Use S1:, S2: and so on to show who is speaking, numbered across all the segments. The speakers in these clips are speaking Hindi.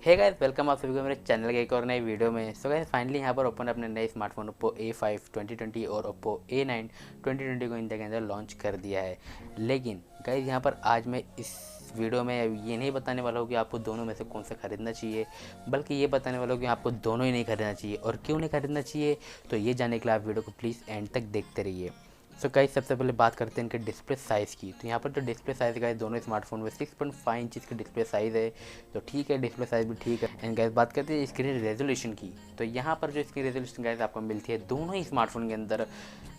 S1: हे गाइस, वेलकम आप सभी को मेरे चैनल के एक और नई वीडियो में। सो गाइस, फाइनली यहाँ पर ओपन अपने नए स्मार्टफोन ओप्पो A5 2020 और ओप्पो A9 2020 को इंडिया के अंदर लॉन्च कर दिया है। लेकिन गाइस, यहाँ पर आज मैं इस वीडियो में ये नहीं बताने वाला हूँ कि आपको दोनों में से कौन सा खरीदना चाहिए, बल्कि ये बताने वाला हूँ कि आपको दोनों ही नहीं खरीदना चाहिए। और क्यों नहीं खरीदना चाहिए, तो ये जानने के लिए आप वीडियो को प्लीज़ एंड तक देखते रहिए। सो गाइस, सबसे पहले बात करते हैं इनके डिस्प्ले साइज़ की। तो यहाँ पर जो डिस्प्ले साइज़ गाइस दोनों स्मार्टफोन में 6.5 इंच की डिस्प्ले साइज़ है, तो ठीक है, डिस्प्ले साइज़ भी ठीक है। एंड गाइस, बात करते हैं स्क्रीन रेजोल्यूशन की। तो यहाँ पर जो स्क्रीन रेजोल्यूशन गाइस आपको मिलती है दोनों ही स्मार्टफोन के अंदर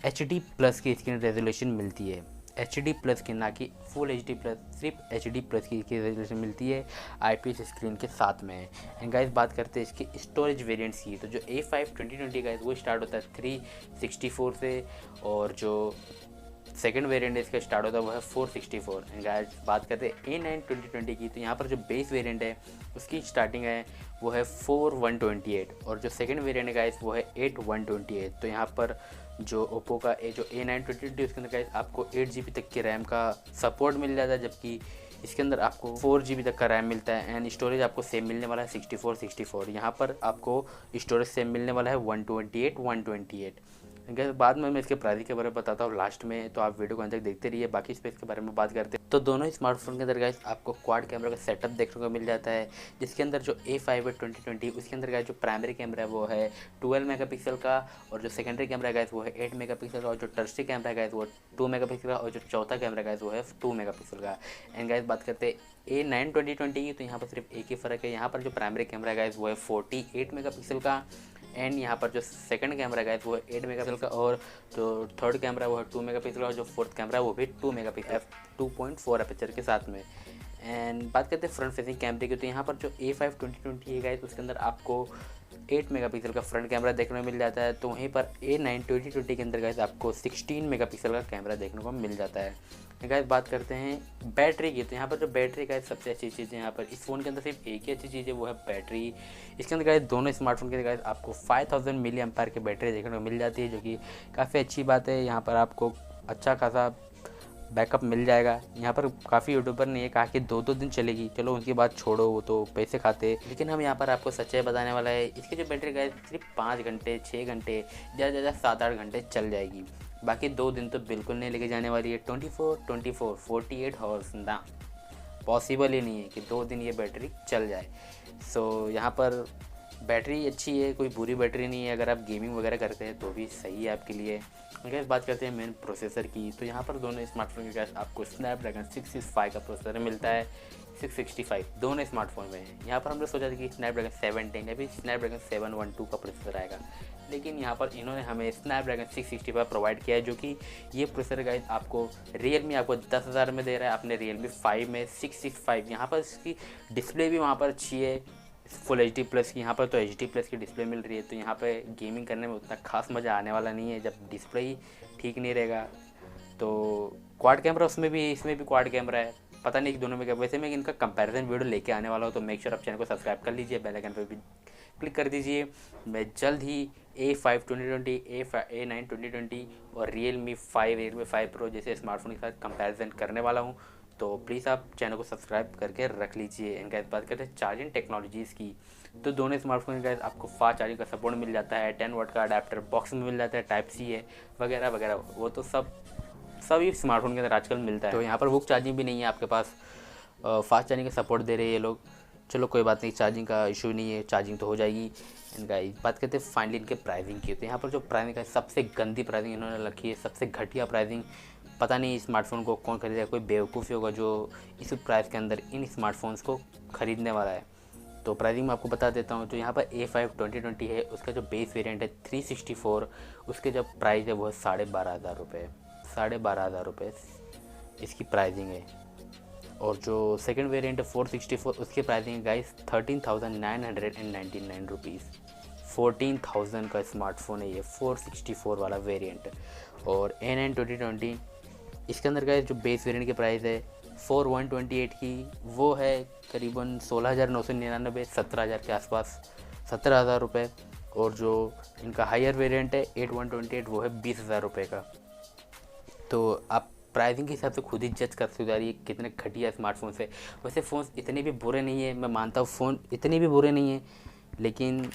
S1: HD प्लस की स्क्रीन रेजोल्यूशन मिलती है। HD प्लस की, ना कि फुल HD प्लस, सिर्फ HD प्लस की इसकी रेजोल्यूशन मिलती है IPS स्क्रीन के साथ में। एंड गाइस, बात करते हैं इसके स्टोरेज वेरिएंट्स की। तो जो A5 2020 गाइस वो स्टार्ट होता है 364 से, और जो सेकंड वेरिएंट इसका स्टार्ट होता है वो है 464। एंड गाइस, बात करते हैं A9 2020 की। तो यहाँ पर जो बेस वेरिएंट है उसकी स्टार्टिंग है वो है 4128, और जो सेकंड वेरिएंट है गाइस वो है 8128। तो यहाँ पर जो ओप्पो का जो A9 2020 उसके अंदर गाइस आपको 8 GB तक की रैम का सपोर्ट मिल जाता है, जबकि इसके अंदर आपको 4 GB तक का रैम मिलता है। एंड स्टोरेज आपको सेम मिलने वाला है 64। यहाँ पर आपको स्टोरेज सेम मिलने वाला है 128। गैस, बाद में मैं इसके प्राइस के बारे में बताता हूँ लास्ट में, तो आप वीडियो को अंत तक देखते रहिए। बाकी स्पेस के बारे में बात करते हैं। तो दोनों ही स्मार्टफोन के अंदर गाइस आपको क्वाड कैमरा का सेटअप देखने को मिल जाता है, जिसके अंदर जो A5 है 2020 उसके अंदर गाइस जो प्राइमरी कैमरा है वो है 12 मेगापिक्सल का, और जो सेकेंडरी कैमरा है गाइस वो है 8 मेगापिक्सल का, और जो टर्सरी कैमरा है गाइस वो 2 मेगापिक्सल का, और जो चौथा कैमरा गाइस वो है 2 मेगापिक्सल का। एंड गाइस, बात करते हैं A9 2020 की। तो यहाँ पर सिर्फ एक ही फ़र्क है, यहाँ पर जो प्राइमरी कैमरा है गाइस वो है 48 मेगापिक्सल का, एंड यहाँ पर जो सेकंड कैमरा है वो है 8 मेगापिक्सल का, और जो थर्ड कैमरा वो है 2 मेगापिक्सल का, और जो फोर्थ कैमरा वो भी 2 मेगापिक्सल f2.4 अपर्चर के साथ में। एंड बात करते हैं फ्रंट फेसिंग कैमरे की। तो यहाँ पर जो A5 2020 है गाइस उसके अंदर आपको 8 मेगापिक्सल का फ्रंट कैमरा देखने को मिल जाता है। तो वहीं पर A9 2020 के अंदर गाइस आपको 16 मेगापिक्सल का कैमरा देखने को मिल जाता है। गाइस, बात करते हैं बैटरी की। तो यहाँ पर जो बैटरी गाइस सबसे अच्छी चीज़ है यहाँ पर इस फ़ोन के अंदर सिर्फ एक ही अच्छी चीज़ है, वो है बैटरी। इसके अंदर गाइस दोनों स्मार्टफोन के अंदर गाइस आपको 5000 मिली एम्पायर की बैटरी देखने को मिल जाती है, जो कि काफ़ी अच्छी बात है। यहाँ पर आपको अच्छा खासा बैकअप मिल जाएगा। यहाँ पर काफ़ी यूट्यूबर ने ये कहा कि 2-2 दिन चलेगी, चलो उनकी बात छोड़ो, वो तो पैसे खाते। लेकिन हम यहाँ पर आपको सच्चाई बताने वाला है, इसकी जो बैटरी गाइस सिर्फ 5 घंटे 6 घंटे ज़्यादा ज़्यादा 7-8 घंटे चल जाएगी। बाकी 2 दिन तो बिल्कुल नहीं लेके जाने वाली है। 48 हॉर्स ना, पॉसिबल ही नहीं है कि 2 दिन ये बैटरी चल जाए। सो यहाँ पर बैटरी अच्छी है, कोई बुरी बैटरी नहीं है। अगर आप गेमिंग वगैरह करते हैं तो भी सही है आपके लिए। अगर बात करते हैं मेन प्रोसेसर की, तो यहाँ पर दोनों स्मार्टफोन के साथ आपको स्नैपड्रैगन 665 का प्रोसेसर मिलता है। 665 दोनों स्मार्टफोन में है। यहाँ पर हमने सोचा था कि स्नैपड्रैगन 710 या फिर स्नैपड्रैगन 712 का प्रोसेसर आएगा, लेकिन यहाँ पर इन्होंने हमें स्नैपड्रैगन 665 प्रोवाइड किया है, जो कि ये प्रोसेसर गाइस आपको रियलमी आपको 10,000 में दे रहा है अपने रियलमी 5 में 665। यहाँ पर इसकी डिस्प्ले भी वहाँ पर अच्छी है, फुल HD प्लस की। यहाँ पर तो HD प्लस की डिस्प्ले मिल रही है, तो यहाँ पे गेमिंग करने में उतना खास मज़ा आने वाला नहीं है जब डिस्प्ले ही ठीक नहीं रहेगा। तो क्वाड कैमरा उसमें भी, इसमें भी क्वाड कैमरा है, पता नहीं कि दोनों में क्या। वैसे मैं इनका कंपैरिजन वीडियो लेके आने वाला हूँ, तो मेक श्योर आप चैनल को सब्सक्राइब कर लीजिए, बेल आइकन पर भी क्लिक कर दीजिए। मैं जल्द ही A5 2020, A9 2020 और रियलमी 5 प्रो जैसे स्मार्टफोन के साथ कंपैरिजन करने वाला हूँ, तो प्लीज़ आप चैनल को सब्सक्राइब करके रख लीजिए। इनका बात करते हैं चार्जिंग टेक्नोलॉजीज़ की। तो दोनों स्मार्टफोन के आपको फास्ट चार्जिंग का सपोर्ट मिल जाता है, 10 वाट का अडेप्टर बॉक्स में मिल जाता है, टाइप C है वगैरह वगैरह। वो तो सभी स्मार्टफोन के अंदर आजकल मिलता है। तो यहाँ पर बुक चार्जिंग भी नहीं है आपके पास, फास्ट चार्जिंग का सपोर्ट दे रहे हैं ये लोग। चलो कोई बात नहीं, चार्जिंग का इशू नहीं है, चार्जिंग तो हो जाएगी। इनका बात करते हैं फाइनली इनके प्राइसिंग की। तो यहाँ पर जो प्राइसिंग है सबसे गंदी प्राइसिंग इन्होंने रखी है, सबसे घटिया प्राइसिंग। पता नहीं स्मार्टफोन को कौन खरीदेगा, कोई बेवकूफ़ी होगा जो इस प्राइस के अंदर इन स्मार्टफोन्स को ख़रीदने वाला है। तो प्राइसिंग मैं आपको बता देता हूँ। जो यहाँ पर A5 2020 है उसका जो बेस वेरिएंट है 364, उसके जो प्राइस है वो है 12,500 रुपये। 12,500 रुपये इसकी प्राइसिंग है। और जो सेकंड वेरिएंट है 464, उसकी प्राइसिंग है गाइस 13,999 रुपीज़। 14,000 का स्मार्टफोन है ये 464 वाला वेरिएंट। और A9 2020 इसके अंदर गाइस जो बेस वेरिएंट की प्राइस है 4128 की, वो है करीबन 16,999, 17,000 के आसपास, 17,000 रुपये। और जो इनका हायर वेरिएंट है 8128 वो है 20,000 रुपये का। तो आप प्राइसिंग के हिसाब से खुद ही जज कर सकते हो यार ये कितने घटिया स्मार्टफोन है। वैसे फ़ोन इतने भी बुरे नहीं है, मैं मानता हूँ फ़ोन इतने भी बुरे नहीं है, लेकिन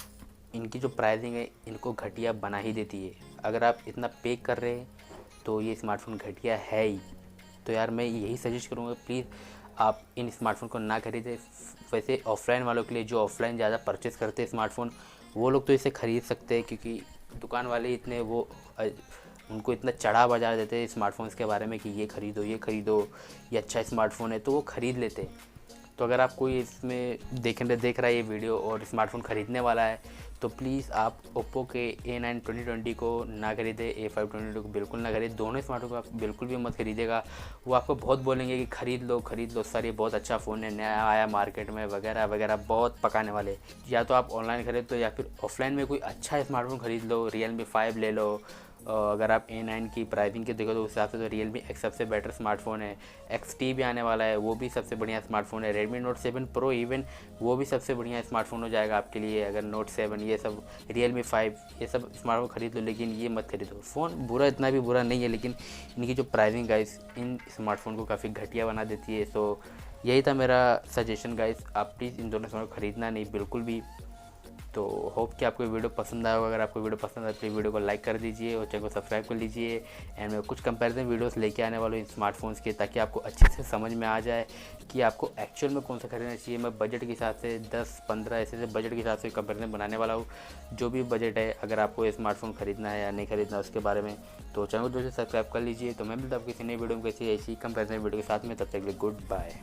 S1: इनकी जो प्राइसिंग है इनको घटिया बना ही देती है। अगर आप इतना पे कर रहे हैं तो ये स्मार्टफोन घटिया है ही। तो यार मैं यही सजेस्ट करूँगा, प्लीज़ आप इन स्मार्टफोन को ना खरीदें। वैसे ऑफ़लाइन वालों के लिए, जो ऑफ़लाइन ज़्यादा परचेज़ करते हैं स्मार्टफोन, वो लोग तो इसे ख़रीद सकते हैं, क्योंकि दुकान वाले इतने उनको इतना चढ़ा बजा देते हैं स्मार्टफोन्स के बारे में कि ये ख़रीदो, ये अच्छा स्मार्टफोन है, तो वो ख़रीद लेते हैं। तो अगर आप कोई इसमें देख रहा है ये वीडियो और स्मार्टफोन ख़रीदने वाला है, तो प्लीज़ आप ओप्पो के A9 2020 को ना खरीदें, A5 2020 को बिल्कुल ना खरीदें। दोनों स्मार्टफोन को आप बिल्कुल भी मत खरीदेगा। वो आपको बहुत बोलेंगे कि ख़रीद लो सर, ये बहुत अच्छा फ़ोन है, नया आया मार्केट में वगैरह वगैरह, बहुत पकाने वाले। या तो आप ऑनलाइन खरीद तो, या फिर ऑफलाइन में कोई अच्छा स्मार्टफोन खरीद लो, Realme 5 ले लो। अगर आप A9 की प्राइसिंग के देखो तो उस हिसाब से तो Realme X सबसे बेटर स्मार्टफोन है। XT भी आने वाला है, वो भी सबसे बढ़िया स्मार्टफोन है। Redmi Note 7 Pro इवन वो भी सबसे बढ़िया स्मार्टफोन हो जाएगा आपके लिए। अगर Note 7 ये सब, Realme 5 ये सब स्मार्टफोन खरीद लो, लेकिन ये मत खरीदो। फ़ोन बुरा इतना भी बुरा नहीं है, लेकिन इनकी जो प्राइसिंग गाइस इन स्मार्टफोन को काफ़ी घटिया बना देती है। तो यही था मेरा सजेशन गाइस, आप प्लीज़ इन दोनों स्मार्टफोन खरीदना नहीं बिल्कुल भी। तो होप कि आपको वीडियो पसंद आया होगा। अगर आपको वीडियो पसंद आए तो वीडियो को लाइक कर दीजिए और चैनल को सब्सक्राइब कर लीजिए। एंड मैं कुछ कंपैरिजन वीडियोस लेके आने वाला हूँ इन स्मार्टफोन्स के, ताकि आपको अच्छे से समझ में आ जाए कि आपको एक्चुअल में कौन सा खरीदना चाहिए। मैं बजट के हिसाब से 10-15 ऐसे बजट के हिसाब से कंपैरिजन बनाने वाला हूँ। जो भी बजट है, अगर आपको ये स्मार्टफोन खरीदना है या नहीं खरीदना उसके बारे में, तो चैनल को जो सब्सक्राइब कर लीजिए। तो मैं मिलता हूँ किसी नई वीडियो में किसी ऐसी कंपैरिजन वीडियो के साथ में। तब तक के लिए गुड बाय।